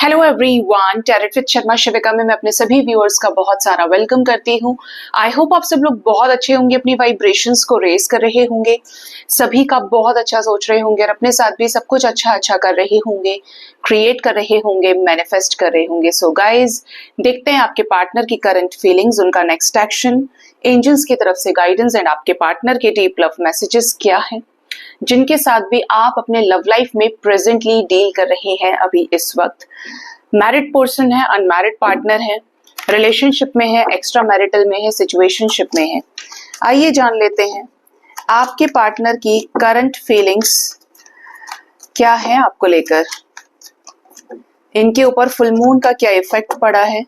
Hello everyone, tarot with Sharma Shivika में मैं अपने सभी व्यूअर्स का बहुत सारा वेलकम करती हूँ। आई होप आप सब लोग बहुत अच्छे होंगे, अपनी वाइब्रेशंस को रेज कर रहे होंगे, सभी का बहुत अच्छा सोच रहे होंगे और अपने साथ भी सब कुछ अच्छा कर रहे होंगे, क्रिएट कर रहे होंगे, मैनिफेस्ट कर रहे होंगे। सो गाइज, देखते हैं आपके पार्टनर की करंट फीलिंग्स, उनका नेक्स्ट एक्शन, एंजल्स की तरफ से गाइडेंस एंड आपके पार्टनर के डीप लव मैसेजेस क्या है जिनके साथ भी आप अपने लव लाइफ में प्रेजेंटली डील कर रहे हैं अभी इस वक्त। मैरिड पर्सन है, अनमैरिड पार्टनर है, रिलेशनशिप में है, एक्स्ट्रा मैरिटल में है, सिचुएशनशिप में है। आइए जान लेते हैं आपके पार्टनर की करंट फीलिंग्स क्या है आपको लेकर, इनके ऊपर फुल मून का क्या इफेक्ट पड़ा है।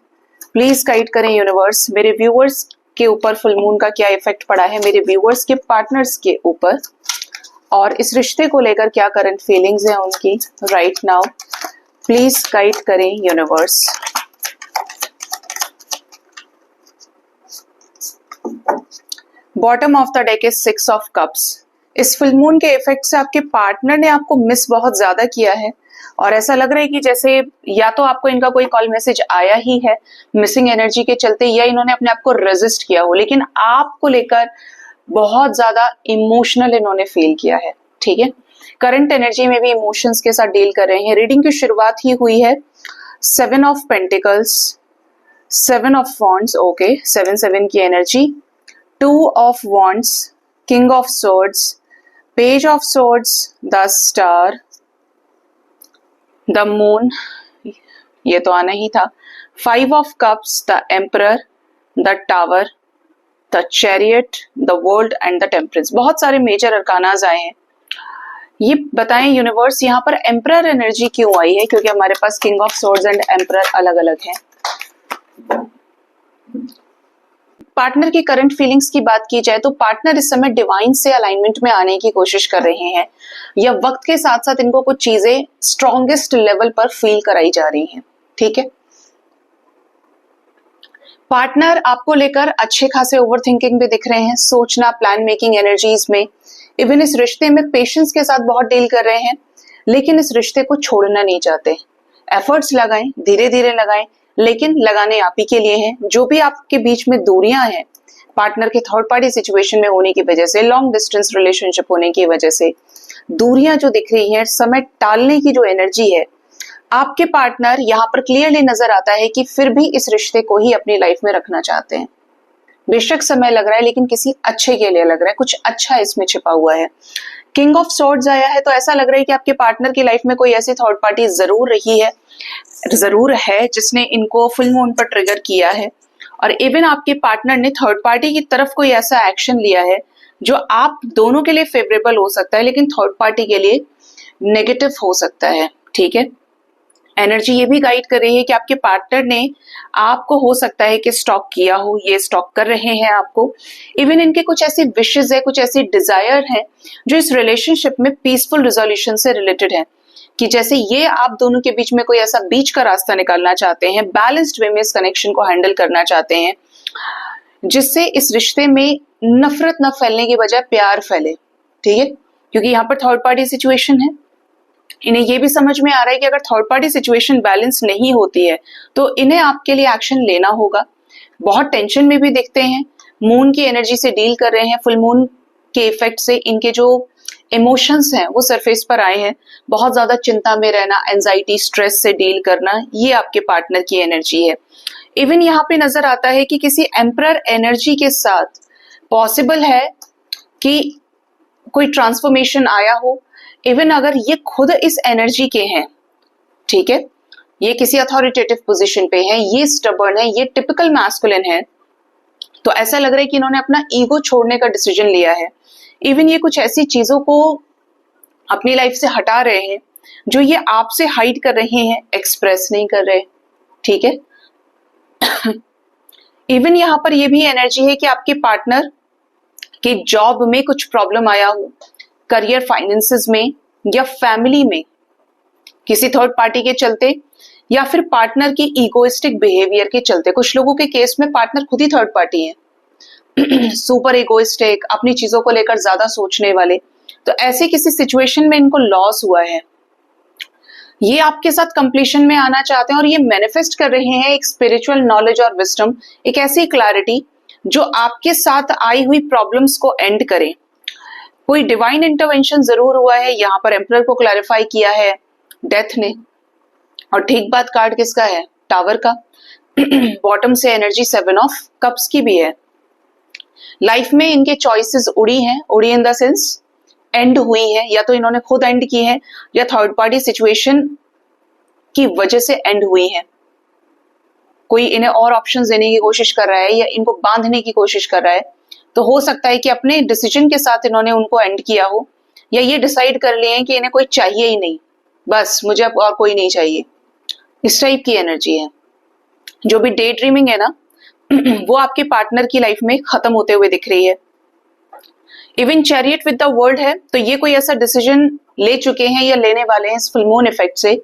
प्लीज गाइड करें यूनिवर्स, मेरे व्यूअर्स के ऊपर फुल मून का क्या इफेक्ट पड़ा है, मेरे व्यूअर्स के पार्टनर्स के ऊपर, और इस रिश्ते को लेकर क्या करंट फीलिंग्स है उनकी राइट नाउ। प्लीज गाइड करें universe. Bottom of the deck is 6 of cups. इस फुल मून के इफेक्ट से आपके पार्टनर ने आपको मिस बहुत ज्यादा किया है और ऐसा लग रहा है कि जैसे या तो आपको इनका कोई कॉल मैसेज आया ही है मिसिंग एनर्जी के चलते, या इन्होंने अपने आप को रेजिस्ट किया हो, लेकिन आपको लेकर बहुत ज्यादा इमोशनल इन्होंने फील किया है। ठीक है, करंट एनर्जी में भी इमोशंस के साथ डील कर रहे हैं। रीडिंग की शुरुआत ही हुई है 7 of pentacles, 7 of wands, okay, 7 की energy, 2 of wands, king of swords, page of swords, the star, the moon, ये तो आना ही था, 5 of cups, the emperor, the tower, the chariot, the world and the temperance. बहुत सारे major अरकानाज आए हैं। ये बताएं यूनिवर्स, यहाँ पर एम्परर एनर्जी क्यों आई है, क्योंकि हमारे पास king of swords and emperor अलग अलग हैं। पार्टनर की करंट फीलिंग्स की बात की जाए तो पार्टनर इस समय डिवाइन से अलाइनमेंट में आने की कोशिश कर रहे हैं, या वक्त के साथ साथ इनको कुछ चीजें स्ट्रॉन्गेस्ट लेवल पर फील कराई जा रही हैं। ठीक है, पार्टनर आपको लेकर अच्छे खासे ओवर थिंकिंग भी दिख रहे हैं, सोचना, प्लान मेकिंग एनर्जीज में। इवन इस रिश्ते में पेशेंस के साथ बहुत डील कर रहे हैं, लेकिन इस रिश्ते को छोड़ना नहीं चाहते। एफर्ट्स लगाएं, धीरे धीरे लगाएं, लेकिन लगाने आप ही के लिए हैं। जो भी आपके बीच में दूरियां हैं, पार्टनर के थर्ड पार्टी सिचुएशन में होने की वजह से, लॉन्ग डिस्टेंस रिलेशनशिप होने की वजह से दूरियां जो दिख रही हैं, समय टालने की जो एनर्जी है, आपके पार्टनर यहाँ पर क्लियरली नजर आता है कि फिर भी इस रिश्ते को ही अपनी लाइफ में रखना चाहते हैं। बेशक समय लग रहा है, लेकिन किसी अच्छे के लिए लग रहा है, कुछ अच्छा इसमें छिपा हुआ है। किंग ऑफ सॉर्ड्स आया है, तो ऐसा लग रहा है कि आपके पार्टनर की लाइफ में कोई ऐसी थर्ड पार्टी जरूर है जिसने इनको फुल मून पर ट्रिगर किया है, और इवन आपके पार्टनर ने थर्ड पार्टी की तरफ कोई ऐसा एक्शन लिया है जो आप दोनों के लिए फेवरेबल हो सकता है, लेकिन थर्ड पार्टी के लिए नेगेटिव हो सकता है। ठीक है, एनर्जी ये भी गाइड कर रही है कि आपके पार्टनर ने आपको हो सकता है कि स्टॉक किया हो, ये स्टॉक कर रहे हैं आपको। इवन इनके कुछ ऐसी विशेस है, कुछ ऐसी डिजायर है जो इस रिलेशनशिप में पीसफुल रिजोल्यूशन से रिलेटेड है, कि जैसे ये आप दोनों के बीच में कोई ऐसा बीच का रास्ता निकालना चाहते हैं, बैलेंस्ड वे में इस कनेक्शन को हैंडल करना चाहते हैं, जिससे इस रिश्ते में नफरत न फैलने की बजाय प्यार फैले। ठीक है, क्योंकि यहाँ पर थर्ड पार्टी सिचुएशन है। इन्हें ये भी समझ में आ रहा है कि अगर थर्ड पार्टी सिचुएशन बैलेंस नहीं होती है तो इन्हें आपके लिए एक्शन लेना होगा। बहुत टेंशन में भी दिखते हैं, मून की एनर्जी से डील कर रहे हैं। फुल मून के इफेक्ट से इनके जो इमोशंस हैं वो सरफेस पर आए हैं। बहुत ज्यादा चिंता में रहना, एंजाइटी, स्ट्रेस से डील करना, ये आपके पार्टनर की एनर्जी है। इवन यहाँ पे नजर आता है कि किसी एम्परर एनर्जी के साथ पॉसिबल है कि कोई ट्रांसफॉर्मेशन आया हो। इवन अगर ये खुद इस एनर्जी के हैं, ठीक है, ये किसी अथॉरिटेटिव पोजीशन पे है, ये स्टबर्न है, ये टिपिकल मैस्कुलिन है, तो ऐसा लग रहा है कि इन्होंने अपना ईगो छोड़ने का डिसीजन लिया है। इवन ये कुछ ऐसी चीजों को अपनी लाइफ से हटा रहे हैं जो ये आपसे हाइड कर रहे हैं, एक्सप्रेस नहीं कर रहे। ठीक है, इवन यहाँ पर ये भी एनर्जी है कि आपके पार्टनर के जॉब में कुछ प्रॉब्लम आया हो, करियर, फाइनेंसेस में, या फैमिली में किसी थर्ड पार्टी के चलते, या फिर पार्टनर की इगोइस्टिक बिहेवियर के चलते। कुछ लोगों के केस में पार्टनर खुद ही थर्ड पार्टी है, सुपर इगोइस्टिक, अपनी चीजों को लेकर ज्यादा सोचने वाले। तो ऐसे किसी सिचुएशन में इनको लॉस हुआ है, ये आपके साथ कंप्लीशन में आना चाहते हैं और ये मैनिफेस्ट कर रहे हैं एक स्पिरिचुअल नॉलेज और विजडम, एक ऐसी क्लैरिटी जो आपके साथ आई हुई प्रॉब्लम्स को एंड करे। कोई डिवाइन इंटरवेंशन जरूर हुआ है, यहाँ पर एम्परर को क्लैरिफाई किया है डेथ ने। और ठीक बात कार्ड किसका है? टावर का। बॉटम से एनर्जी 7 ऑफ कप्स की भी है। लाइफ में इनके चॉइसेस उड़ी हैं, उड़ी इन द सेंस एंड हुई है, या तो इन्होंने खुद एंड की है या थर्ड पार्टी सिचुएशन की वजह से एंड हुई है। कोई इन्हें और ऑप्शंस देने की कोशिश कर रहा है या इनको बांधने की कोशिश कर रहा है, तो हो सकता है कि अपने डिसीजन के साथ इन्होंने उनको एंड किया हो, या ये डिसाइड कर लिए हैं कि इन्हें कोई चाहिए ही नहीं, बस मुझे अब और कोई नहीं चाहिए। इस टाइप की एनर्जी है। जो भी डे ड्रीमिंग है ना, वो आपके पार्टनर की लाइफ में खत्म होते हुए दिख रही है। Even chariot with the world है, तो ये कोई ऐसा डिसीजन ले चुके हैं या लेने वाले हैं इस फुल मून इफेक्ट से,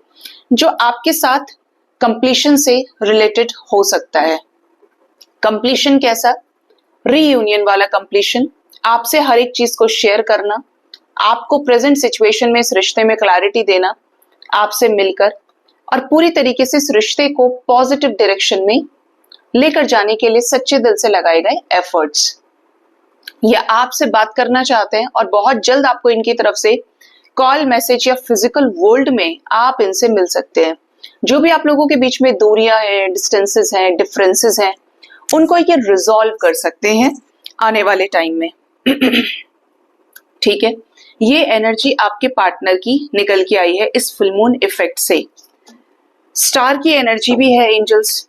जो आपके साथ कंप्लीशन से रिलेटेड हो सकता है। कंप्लीशन कैसा? रीयूनियन वाला कंप्लीशन, आपसे हर एक चीज को शेयर करना, आपको प्रेजेंट सिचुएशन में इस रिश्ते में क्लैरिटी देना, आपसे मिलकर, और पूरी तरीके से इस रिश्ते को पॉजिटिव डायरेक्शन में लेकर जाने के लिए सच्चे दिल से लगाए गए एफर्ट्स। या आपसे बात करना चाहते हैं और बहुत जल्द आपको इनकी तरफ से कॉल, मैसेज या फिजिकल वर्ल्ड में आप इनसे मिल सकते हैं। जो भी आप लोगों के बीच में दूरियां हैं, डिस्टेंसेस हैं, डिफरेंसेस हैं, उनको ये रिजॉल्व कर सकते हैं आने वाले टाइम में। ठीक है, ये एनर्जी आपके पार्टनर की निकल के आई है इस फुल मून इफेक्ट से। स्टार की एनर्जी भी है एंजल्स।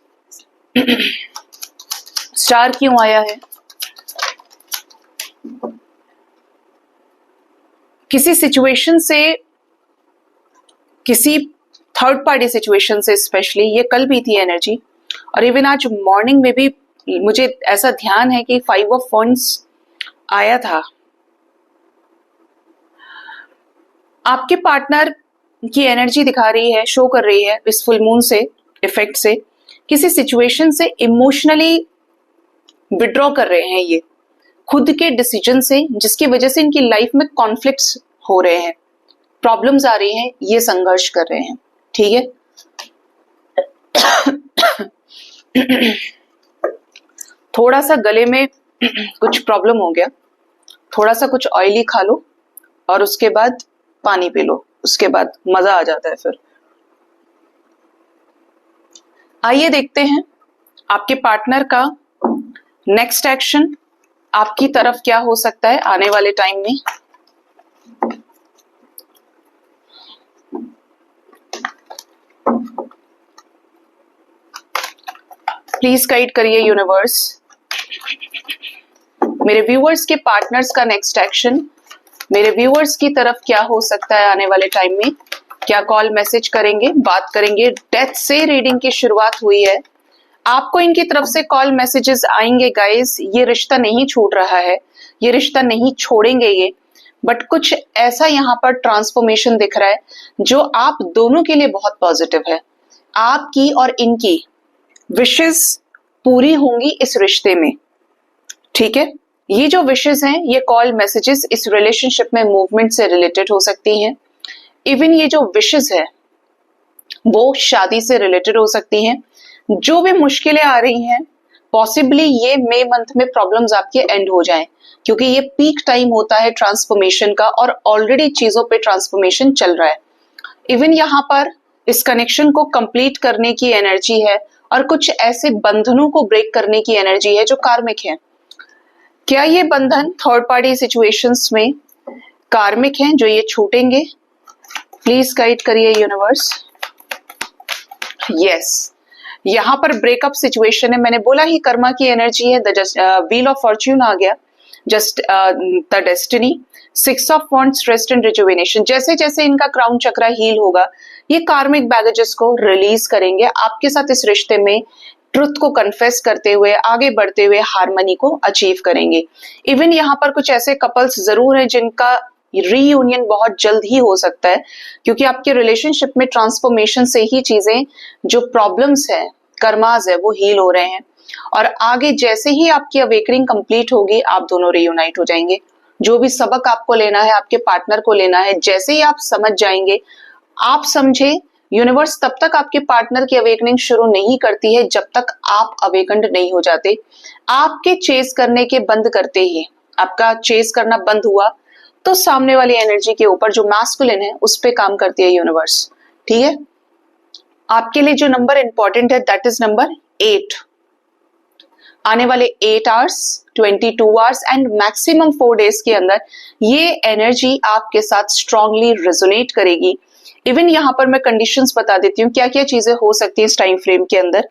स्टार क्यों आया है? किसी सिचुएशन से, किसी थर्ड पार्टी सिचुएशन से स्पेशली, ये कल भी थी एनर्जी और इवन आज मॉर्निंग में भी मुझे ऐसा ध्यान है कि 5 ऑफ वॉन्ड्स आया था। आपके पार्टनर की एनर्जी दिखा रही है, शो कर रही है इस फुल मून से इफेक्ट से, किसी सिचुएशन से इमोशनली विड्रॉ कर रहे हैं ये खुद के डिसीजन से, जिसकी वजह से इनकी लाइफ में कॉन्फ्लिक्ट्स हो रहे हैं, प्रॉब्लम्स आ रही हैं, ये संघर्ष कर रहे हैं। ठीक है, थोड़ा सा गले में कुछ प्रॉब्लम हो गया, थोड़ा सा कुछ ऑयली खा लो और उसके बाद पानी पी लो, उसके बाद मजा आ जाता है फिर। आइए देखते हैं आपके पार्टनर का नेक्स्ट एक्शन आपकी तरफ क्या हो सकता है आने वाले टाइम में। प्लीज गाइड करिए यूनिवर्स, मेरे व्यूअर्स के पार्टनर्स का नेक्स्ट एक्शन मेरे व्यूअर्स की तरफ क्या हो सकता है आने वाले टाइम में। क्या कॉल, मैसेज करेंगे, बात करेंगे। डेथ से रीडिंग की शुरुआत हुई है, आपको इनकी तरफ से कॉल मैसेजेस आएंगे गाइस। ये रिश्ता नहीं छूट रहा है, ये रिश्ता नहीं छोड़ेंगे ये, बट कुछ ऐसा यहाँ पर ट्रांसफॉर्मेशन दिख रहा है जो आप दोनों के लिए बहुत पॉजिटिव है। आपकी और इनकी विशेस पूरी होंगी इस रिश्ते में। ठीक है, ये जो विशेस हैं, ये कॉल मैसेजेस इस रिलेशनशिप में मूवमेंट से रिलेटेड हो सकती हैं। इवन ये जो विशेस है वो शादी से रिलेटेड हो सकती हैं। जो भी मुश्किलें आ रही हैं, पॉसिबली ये मई मंथ में प्रॉब्लम्स आपके एंड हो जाएं, क्योंकि ये पीक टाइम होता है ट्रांसफॉर्मेशन का और ऑलरेडी चीजों पे ट्रांसफॉर्मेशन चल रहा है। इवन यहाँ पर इस कनेक्शन को कंप्लीट करने की एनर्जी है और कुछ ऐसे बंधनों को ब्रेक करने की एनर्जी है जो कार्मिक है। क्या ये बंधन थर्ड पार्टी सिचुएशंस में कार्मिक हैं जो ये छूटेंगे? प्लीज गाइड करिए यूनिवर्स। यस, यहाँ पर ब्रेकअप सिचुएशन है। मैंने बोला ही कर्मा की एनर्जी है। व्हील ऑफ फॉर्च्यून आ गया, just the destiny, 6 of wands, rest and rejuvenation. जैसे जैसे इनका क्राउन चक्र हील होगा, ये कार्मिक बैगेजेस को रिलीज करेंगे, आपके साथ इस रिश्ते में ट्रुथ को कन्फेस करते हुए आगे बढ़ते हुए हार्मनी को अचीव करेंगे। इवन यहाँ पर कुछ ऐसे कपल्स जरूर हैं जिनका रीयूनियन बहुत जल्द ही हो सकता है, क्योंकि आपके रिलेशनशिप में ट्रांसफॉर्मेशन से ही चीजें, जो प्रॉब्लम्स है, कर्माज है, वो हील हो रहे हैं। और आगे जैसे ही आपकी अवेकनिंग कंप्लीट होगी, आप दोनों रीयूनाइट हो जाएंगे। जो भी सबक आपको लेना है, आपके पार्टनर को लेना है, जैसे ही आप समझ जाएंगे, आप समझे यूनिवर्स तब तक आपके पार्टनर की अवेकनिंग शुरू नहीं करती है जब तक आप अवेकन्ड नहीं हो जाते। आपके चेस करने के बंद करते ही, आपका चेस करना बंद हुआ तो सामने वाली एनर्जी के ऊपर जो मैस्कुलिन है उस पे काम करती है यूनिवर्स। ठीक है, आपके लिए जो नंबर इंपॉर्टेंट है दैट इज नंबर 8। आने वाले 8 hours, 22 hours and maximum 4 days के अंदर ये एनर्जी आपके साथ स्ट्रांगली रेजोनेट करेगी। इवन यहाँ पर मैं कंडीशंस बता देती हूँ क्या क्या चीजें हो सकती है इस टाइम फ्रेम के अंदर।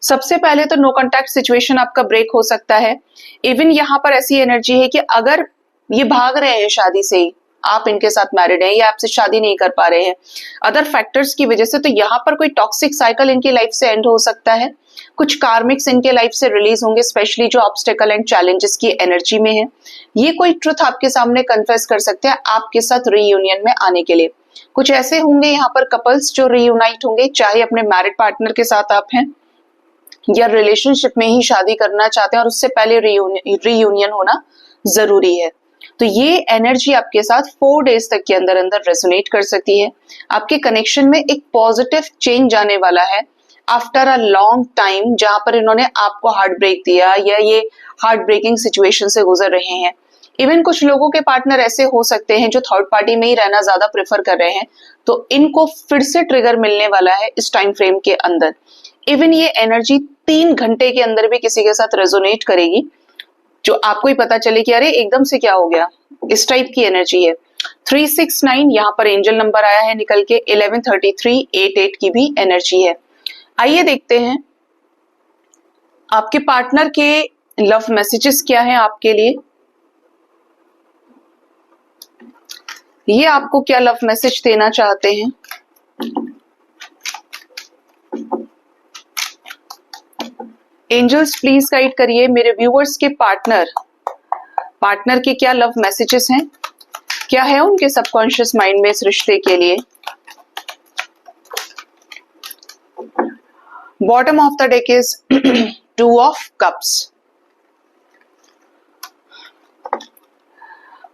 सबसे पहले तो नो कॉन्टैक्ट सिचुएशन आपका ब्रेक हो सकता है। इवन यहाँ पर ऐसी एनर्जी है कि अगर ये भाग रहे हैं शादी से ही, आप इनके साथ मैरिड हैं या आपसे शादी नहीं कर पा रहे हैं अदर फैक्टर्स की वजह से, तो यहाँ पर कोई टॉक्सिक साइकिल इनकी लाइफ से एंड हो सकता है। कुछ कार्मिक्स इनके लाइफ से रिलीज होंगे, स्पेशली जो ऑब्स्टेकल एंड चैलेंजेस की एनर्जी में है। ये कोई ट्रुथ आपके सामने कन्फेस कर सकते हैं आपके साथ रीयूनियन में आने के लिए। कुछ ऐसे होंगे यहाँ पर कपल्स जो रीयूनाइट होंगे, चाहे अपने मैरिड पार्टनर के साथ आप हैं या रिलेशनशिप में ही शादी करना चाहते हैं और उससे पहले रीयूनियन होना जरूरी है। तो ये एनर्जी आपके साथ 4 डेज तक के अंदर अंदर रेजोनेट कर सकती है। आपके कनेक्शन में एक पॉजिटिव चेंज आने वाला है आफ्टर अ लॉन्ग टाइम, जहां पर इन्होंने आपको हार्ट ब्रेक दिया या ये हार्ट ब्रेकिंग सिचुएशन से गुजर रहे हैं। इवन कुछ लोगों के पार्टनर ऐसे हो सकते हैं जो थर्ड पार्टी में ही रहना ज्यादा प्रेफर कर रहे हैं, तो इनको फिर से ट्रिगर मिलने वाला है इस टाइम फ्रेम के अंदर। इवन ये एनर्जी 3 घंटे के अंदर भी किसी के साथ रेजोनेट करेगी, जो आपको ही पता चले कि अरे एकदम से क्या हो गया, इस टाइप की एनर्जी है। 369 यहाँ पर एंजल नंबर आया है निकल के, 1133 88 की भी एनर्जी है। आइए देखते हैं आपके पार्टनर के लव मैसेजेस क्या हैं आपके लिए। ये आपको क्या लव मैसेज देना चाहते हैं। एंजल्स प्लीज गाइड करिए मेरे व्यूअर्स के पार्टनर के क्या लव मैसेजेस हैं, क्या है उनके सबकॉन्शियस माइंड में इस रिश्ते के लिए। Bottom of the deck is 2 of cups.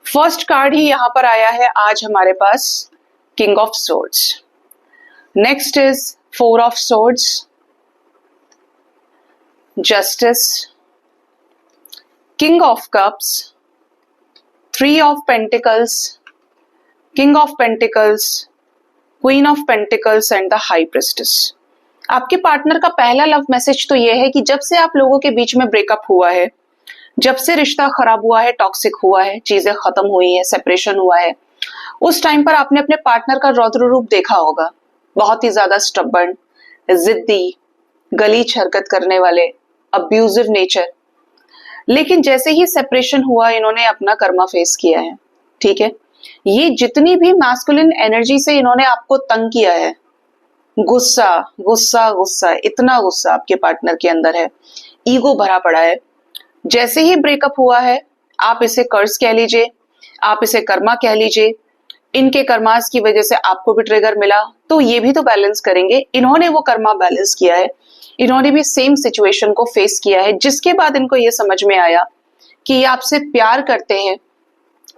First card ही यहां पर आया है आज हमारे पास, king of swords. Next is 4 of swords, justice, king of cups, 3 of pentacles, king of pentacles, queen of pentacles and the high priestess. आपके partner का पहला लव मैसेज तो यह है कि जब से आप लोगों के बीच में ब्रेकअप हुआ है, जब से रिश्ता खराब हुआ है, टॉक्सिक हुआ है, चीजें खत्म हुई है, सेपरेशन हुआ है, उस टाइम पर आपने अपने पार्टनर का रौद्र रूप देखा होगा। बहुत ही ज्यादा स्टबर्न, जिद्दी, गलीच हरकत करने वाले, अब्यूजिव नेचर। लेकिन जैसे ही सेपरेशन हुआ इन्होंने अपना कर्मा फेस किया है। ठीक है, ये जितनी भी मैस्कुलिन एनर्जी से इन्होंने आपको तंग किया है, गुस्सा गुस्सा गुस्सा, इतना गुस्सा आपके पार्टनर के अंदर है, ईगो भरा पड़ा है। जैसे ही ब्रेकअप हुआ है, आप इसे कर्ज कह लीजिए, आप इसे कर्मा कह लीजिए, इनके कर्मास की वजह से आपको भी ट्रिगर मिला, तो ये भी तो बैलेंस करेंगे। इन्होंने वो कर्मा बैलेंस किया है, इन्होंने भी सेम सिचुएशन को फेस किया है, जिसके बाद इनको ये समझ में आया कि ये आपसे प्यार करते हैं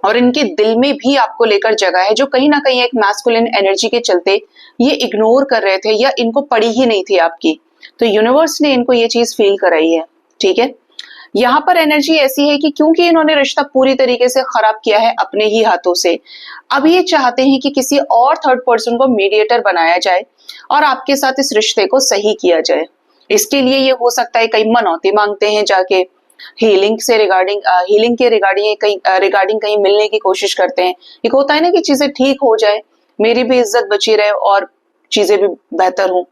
और इनके दिल में भी आपको लेकर जगह है, जो कहीं ना कहीं एक मैस्कुलिन एनर्जी के चलते ये इग्नोर कर रहे थे या इनको पड़ी ही नहीं थी आपकी। तो यूनिवर्स ने इनको ये चीज फील कराई है। ठीक है, यहाँ पर एनर्जी ऐसी है कि क्योंकि इन्होंने रिश्ता पूरी तरीके से खराब किया है अपने ही हाथों से, अब ये चाहते हैं कि किसी और थर्ड पर्सन को मीडिएटर बनाया जाए और आपके साथ इस रिश्ते को सही किया जाए। इसके लिए ये हो सकता है कई मनौती मांगते हैं, जाके हीलिंग के रिगार्डिंग कहीं मिलने की कोशिश करते हैं। एक होता है ना कि चीजें ठीक हो जाए, मेरी भी इज्जत बची रहे और चीजें भी बेहतर हों।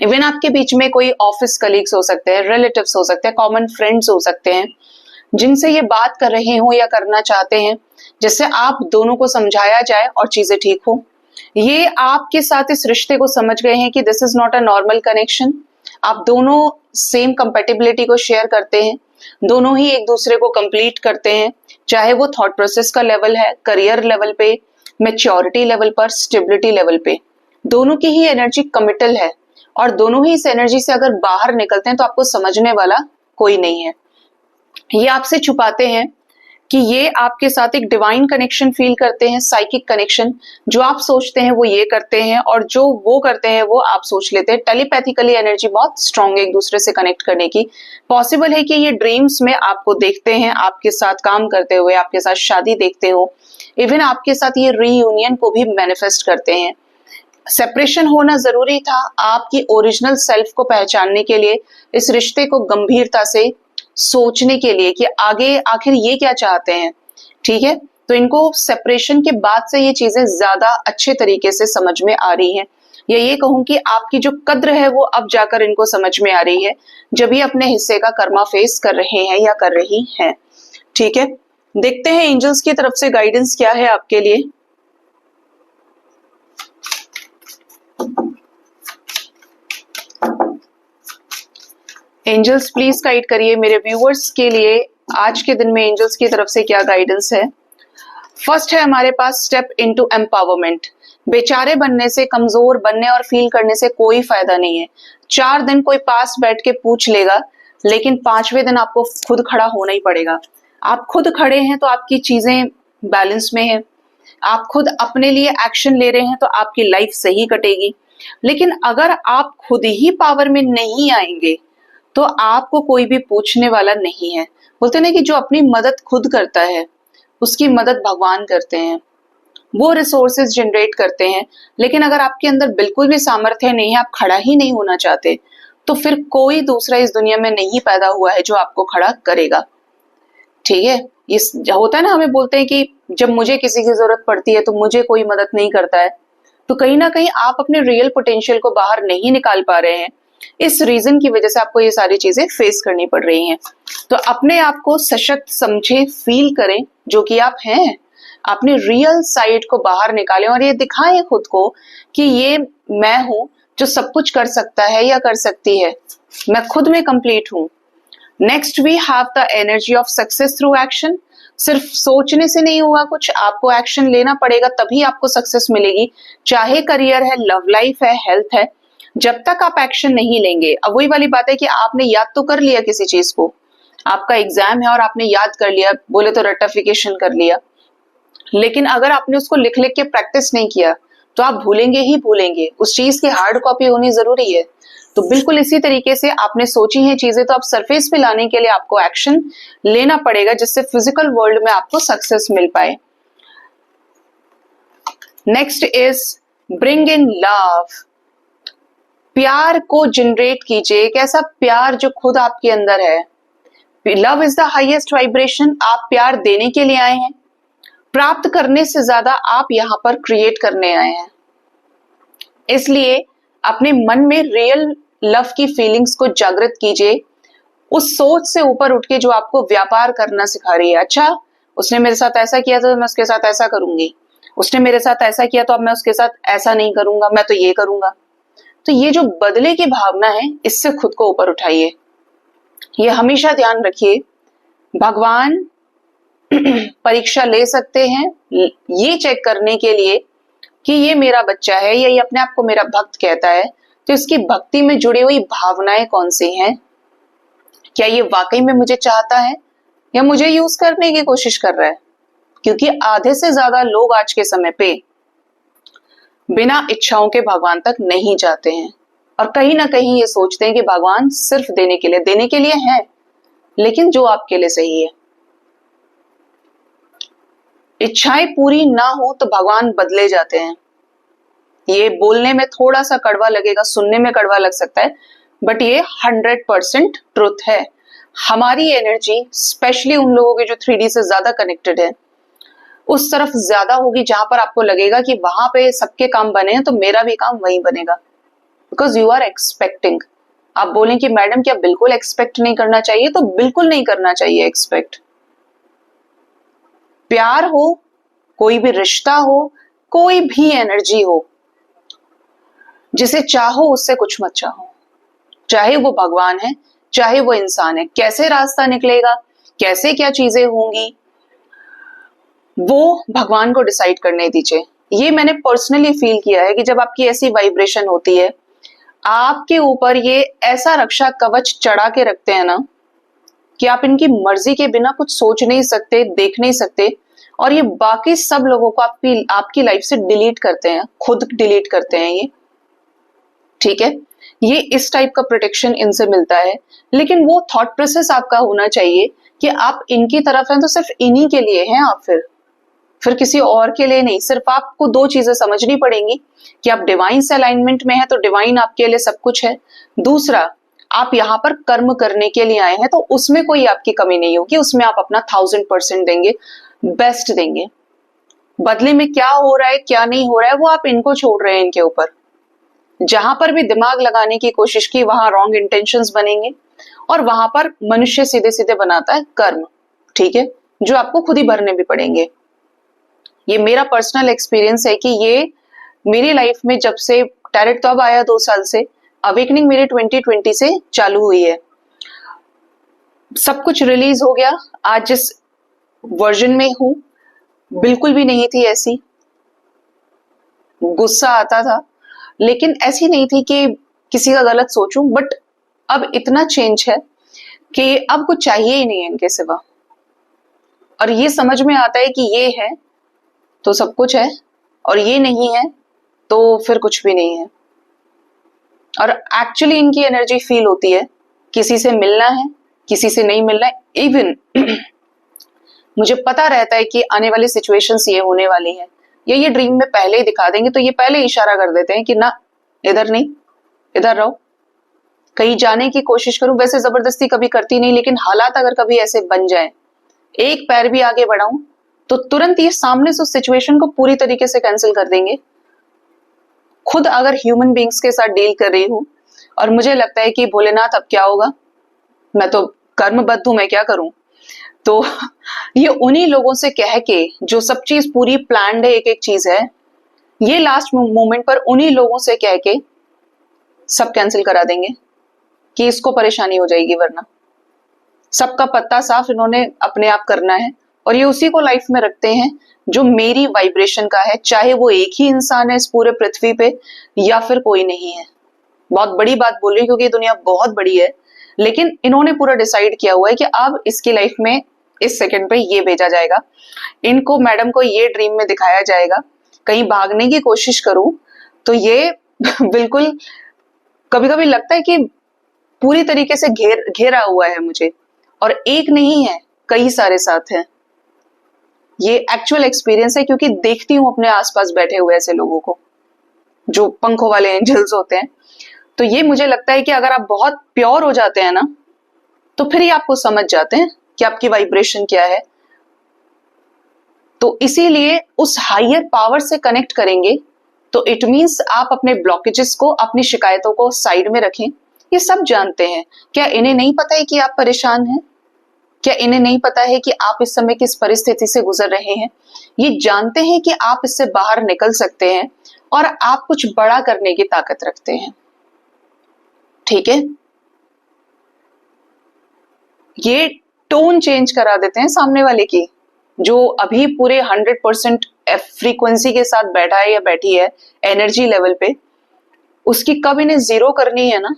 इवन आपके बीच में कोई ऑफिस कलीग्स हो सकते हैं, रिलेटिव्स हो सकते हैं, कॉमन फ्रेंड्स हो सकते हैं, जिनसे ये बात कर रहे हो या करना चाहते हैं, जिससे आप दोनों को समझाया जाए और चीजें ठीक हो। ये आपके साथ इस रिश्ते को समझ गए हैं कि this is not a normal connection. आप दोनों सेम कंपेटिबिलिटी को शेयर करते हैं, दोनों ही एक दूसरे को कंप्लीट करते हैं, चाहे वो थॉट प्रोसेस का लेवल है, करियर लेवल पे, मैच्योरिटी लेवल पर, स्टेबिलिटी लेवल पे, दोनों की ही एनर्जी कमिटल है और दोनों ही इस एनर्जी से अगर बाहर निकलते हैं तो आपको समझने वाला कोई नहीं है। ये आपसे छुपाते हैं कि ये आपके साथ एक डिवाइन कनेक्शन फील करते हैं, साइकिक कनेक्शन। जो आप सोचते हैं वो ये करते हैं और जो वो करते हैं वो आप सोच लेते हैं। टेलीपैथिकली एनर्जी बहुत स्ट्रांग है एक दूसरे से कनेक्ट करने की। पॉसिबल है कि ये ड्रीम्स में आपको देखते हैं, आपके साथ काम करते हुए, आपके साथ शादी देखते हो, इवन आपके साथ ये रीयूनियन को भी मैनिफेस्ट करते हैं। सेपरेशन होना जरूरी था आपकी ओरिजिनल सेल्फ को पहचानने के लिए, इस रिश्ते को गंभीरता से सोचने के लिए कि आगे आखिर ये क्या चाहते हैं। ठीक है, तो इनको सेपरेशन के बाद से ये चीजें ज्यादा अच्छे तरीके से समझ में आ रही हैं, या ये कहूं कि आपकी जो कद्र है वो अब जाकर इनको समझ में आ रही है, जब ये अपने हिस्से का कर्मा फेस कर रहे हैं या कर रही हैं। ठीक है, देखते हैं एंजल्स की तरफ से गाइडेंस क्या है आपके लिए। एंजल्स प्लीज गाइड करिए मेरे व्यूअर्स के लिए आज के दिन में एंजल्स की तरफ से क्या गाइडेंस है। फर्स्ट है हमारे पास स्टेप इनटू एम्पावरमेंट। बेचारे बनने से, कमजोर बनने और फील करने से कोई फायदा नहीं है। 4 दिन कोई पास बैठ के पूछ लेगा, लेकिन 5वें दिन आपको खुद खड़ा होना ही पड़ेगा। आप खुद खड़े हैं तो आपकी चीजें बैलेंस में है, आप खुद अपने लिए एक्शन ले रहे हैं तो आपकी लाइफ सही कटेगी। लेकिन अगर आप खुद ही पावर में नहीं आएंगे तो आपको कोई भी पूछने वाला नहीं है। बोलते ना कि जो अपनी मदद खुद करता है उसकी मदद भगवान करते हैं, वो रिसोर्सेज जनरेट करते हैं। लेकिन अगर आपके अंदर बिल्कुल भी सामर्थ्य नहीं है, आप खड़ा ही नहीं होना चाहते, तो फिर कोई दूसरा इस दुनिया में नहीं पैदा हुआ है जो आपको खड़ा करेगा। ठीक है, इस होता है ना, हमें बोलते हैं कि जब मुझे किसी की जरूरत पड़ती है तो मुझे कोई मदद नहीं करता है। तो कहीं ना कहीं आप अपने रियल पोटेंशियल को बाहर नहीं निकाल पा रहे हैं। इस रीजन की वजह से आपको ये सारी चीजें फेस करनी पड़ रही हैं। तो अपने आप को सशक्त समझे, फील करें जो कि आप हैं, अपनी रियल साइड को बाहर निकालें और ये दिखाएं खुद को कि ये मैं हूं जो सब कुछ कर सकता है या कर सकती है, मैं खुद में कंप्लीट हूं। Next we have the energy of success through action. सिर्फ सोचने से नहीं होगा कुछ, आपको एक्शन लेना पड़ेगा, तभी आपको सक्सेस मिलेगी। चाहे करियर है, लव लाइफ है, हेल्थ है, जब तक आप एक्शन नहीं लेंगे। अब वही वाली बात है कि आपने याद तो कर लिया किसी चीज को, आपका एग्जाम है और आपने याद कर लिया, बोले तो रटिफिकेशन कर लिया, लेकिन अगर आपने उसको लिख लिख के प्रैक्टिस नहीं किया तो आप भूलेंगे ही भूलेंगे। उस चीज की हार्ड कॉपी होनी जरूरी है। तो बिल्कुल इसी तरीके से आपने सोची है चीजें, तो आप सरफेस पे लाने के लिए आपको एक्शन लेना पड़ेगा, जिससे फिजिकल वर्ल्ड में आपको सक्सेस मिल पाए। Next is bring in love. प्यार को जनरेट कीजिए, एक ऐसा प्यार जो खुद आपके अंदर है। Love is the highest vibration. आप प्यार देने के लिए आए हैं, प्राप्त करने से ज्यादा आप यहां पर क्रिएट करने आए हैं। इसलिए अपने मन में रियल लव की फीलिंग्स को जागृत कीजिए, उस सोच से ऊपर उठ के जो आपको व्यापार करना सिखा रही है। अच्छा, उसने मेरे साथ ऐसा किया तो मैं उसके साथ ऐसा करूंगी, उसने मेरे साथ ऐसा किया तो अब मैं उसके साथ ऐसा नहीं करूंगा, मैं तो ये करूंगा। तो ये जो बदले की भावना है, इससे खुद को ऊपर उठाइए। ये हमेशा ध्यान रखिए, भगवान परीक्षा ले सकते हैं ये चेक करने के लिए कि ये मेरा बच्चा है या ये अपने आप को मेरा भक्त कहता है, तो इसकी भक्ति में जुड़ी हुई भावनाएं कौन सी हैं। क्या ये वाकई में मुझे चाहता है या मुझे यूज करने की कोशिश कर रहा है। क्योंकि आधे से ज्यादा लोग आज के समय पे बिना इच्छाओं के भगवान तक नहीं जाते हैं, और कहीं ना कहीं ये सोचते हैं कि भगवान सिर्फ देने के लिए है, लेकिन जो आपके लिए सही है। इच्छाएं पूरी ना हो तो भगवान बदले जाते हैं। ये बोलने में थोड़ा सा कड़वा लगेगा, सुनने में कड़वा लग सकता है, बट ये 100% ट्रुथ है। हमारी एनर्जी स्पेशली उन लोगों के जो 3D से ज्यादा कनेक्टेड है, उस तरफ ज्यादा होगी जहां पर आपको लगेगा कि वहां पे सबके काम बने हैं तो मेरा भी काम वहीं बनेगा। Because you are expecting. आप बोलें कि मैडम क्या बिल्कुल एक्सपेक्ट नहीं करना चाहिए, तो बिल्कुल नहीं करना चाहिए एक्सपेक्ट। प्यार हो, कोई भी रिश्ता हो, कोई भी एनर्जी हो, जिसे चाहो उससे कुछ मत चाहो। चाहे वो भगवान है, चाहे वो इंसान है, कैसे रास्ता निकलेगा, कैसे क्या चीजें होंगी, वो भगवान को डिसाइड करने दीजिए। ये मैंने पर्सनली फील किया है कि जब आपकी ऐसी वाइब्रेशन होती है, आपके ऊपर ये ऐसा रक्षा कवच चढ़ा के रखते हैं ना कि आप इनकी मर्जी के बिना कुछ सोच नहीं सकते, देख नहीं सकते, और ये बाकी सब लोगों को आपकी लाइफ से डिलीट करते हैं, खुद डिलीट करते हैं ये, ठीक है। ये इस टाइप का प्रोटेक्शन इनसे मिलता है। लेकिन वो थॉट प्रोसेस आपका होना चाहिए कि आप इनकी तरफ हैं तो सिर्फ इन्हीं के लिए हैं आप, फिर किसी और के लिए नहीं। सिर्फ आपको दो चीजें समझनी पड़ेंगी कि आप डिवाइन से अलाइनमेंट में है तो डिवाइन आपके लिए सब कुछ है। दूसरा, आप यहाँ पर कर्म करने के लिए आए हैं तो उसमें कोई आपकी कमी नहीं होगी, उसमें आप अपना 1000% देंगे, बेस्ट देंगे। बदले में क्या हो रहा है क्या नहीं हो रहा है वो आप इनको छोड़ रहे हैं, इनके ऊपर। जहां पर भी दिमाग लगाने की कोशिश की वहां रॉन्ग इंटेंशंस बनेंगे, और वहां पर मनुष्य सीधे सीधे बनाता है कर्म, ठीक है, जो आपको खुद ही भरने भी पड़ेंगे। ये मेरा पर्सनल एक्सपीरियंस है कि ये मेरी लाइफ में जब से टैरेट तो अब आया 2 साल से, अवेकनिंग मेरे 2020 से चालू हुई है। सब कुछ रिलीज हो गया। आज जिस वर्जन में हूं बिल्कुल भी नहीं थी ऐसी, गुस्सा आता था लेकिन ऐसी नहीं थी कि किसी का गलत सोचूं, बट अब इतना चेंज है कि अब कुछ चाहिए ही नहीं है इनके सिवा। और ये समझ में आता है कि ये है तो सब कुछ है, और ये नहीं है तो फिर कुछ भी नहीं है। और एक्चुअली इनकी एनर्जी फील होती है, किसी से मिलना है किसी से नहीं मिलना है। इवन मुझे पता रहता है कि आने वाली सिचुएशंस ये होने वाली है, ये ड्रीम में पहले ही दिखा देंगे, तो ये पहले इशारा कर देते हैं कि ना इधर नहीं, इधर रहो, कहीं जाने की कोशिश करूं। वैसे जबरदस्ती कभी करती नहीं, लेकिन हालात अगर कभी ऐसे बन जाए, एक पैर भी आगे बढ़ाऊं तो तुरंत ये सामने से उस सिचुएशन को पूरी तरीके से कैंसिल कर देंगे। खुद अगर ह्यूमन बींग्स के साथ डील कर रही हूं और मुझे लगता है कि भोलेनाथ अब क्या होगा, मैं तो कर्मबद्ध हूं, मैं क्या करूं, तो ये उन्हीं लोगों से कह के जो सब चीज पूरी प्लान्ड है, एक एक चीज है, ये लास्ट मोमेंट पर उन्हीं लोगों से कह के सब कैंसिल करा देंगे कि इसको परेशानी हो जाएगी, वरना सबका पत्ता साफ इन्होंने अपने आप करना है। और ये उसी को लाइफ में रखते हैं जो मेरी वाइब्रेशन का है, चाहे वो एक ही इंसान है इस पूरे पृथ्वी पे या फिर कोई नहीं है। बहुत बड़ी बात बोल रही हूँ क्योंकि दुनिया बहुत बड़ी है, लेकिन इन्होंने पूरा डिसाइड किया हुआ है कि अब इसकी लाइफ में इस सेकंड पे ये भेजा जाएगा, इनको मैडम को ये ड्रीम में दिखाया जाएगा। कहीं भागने की कोशिश करूं तो ये बिल्कुल कभी कभी लगता है कि पूरी तरीके से घेरा हुआ है मुझे, और एक नहीं है कई सारे साथ हैं। ये एक्चुअल एक्सपीरियंस है क्योंकि देखती हूँ अपने आसपास बैठे हुए ऐसे लोगों को जो पंखों वाले एंजल्स होते हैं। तो ये मुझे लगता है कि अगर आप बहुत प्योर हो जाते हैं ना तो फिर ही आपको समझ जाते हैं कि आपकी वाइब्रेशन क्या है। तो इसीलिए उस हायर पावर से कनेक्ट करेंगे तो इट मीन्स आप अपने ब्लॉकेजेस को, अपनी शिकायतों को साइड में रखें। ये सब जानते हैं। क्या इन्हें नहीं पता है कि आप परेशान हैं? क्या इन्हें नहीं पता है कि आप इस समय किस परिस्थिति से गुजर रहे हैं? ये जानते हैं कि आप इससे बाहर निकल सकते हैं और आप कुछ बड़ा करने की ताकत रखते हैं, ठीक है। ये टोन चेंज करा देते हैं सामने वाले की, जो अभी पूरे 100% फ्रीक्वेंसी के साथ बैठा है या बैठी है एनर्जी लेवल पे, उसकी कब इन्हें जीरो करनी है ना,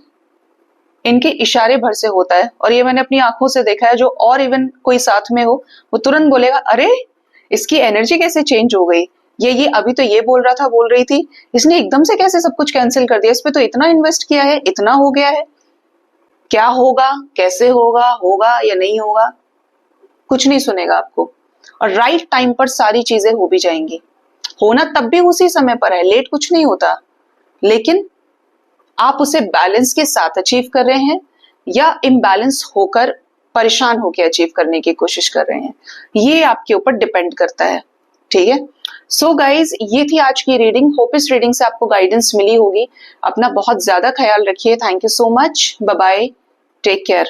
इनके इशारे भर से होता है। और ये मैंने अपनी आंखों से देखा है। जो और इवन कोई साथ में हो वो तुरंत बोलेगा, अरे इसकी एनर्जी कैसे चेंज हो गई, ये अभी तो ये बोल रहा था, बोल रही थी, इसने एकदम से कैसे सब कुछ कैंसिल कर दिया, इस पे तो इतना इन्वेस्ट किया है, इतना हो गया है, क्या होगा, कैसे होगा, होगा या नहीं होगा, कुछ नहीं सुनेगा आपको। और राइट टाइम पर सारी चीजें हो भी जाएंगी। होना तब भी उसी समय पर है, लेट कुछ नहीं होता, लेकिन आप उसे बैलेंस के साथ अचीव कर रहे हैं या इम्बैलेंस होकर परेशान होकर अचीव करने की कोशिश कर रहे हैं, ये आपके ऊपर डिपेंड करता है, ठीक है। सो गाइज, ये थी आज की रीडिंग। होप इस रीडिंग से आपको गाइडेंस मिली होगी। अपना बहुत ज्यादा ख्याल रखिए। Thank you so much. Bye bye, take care.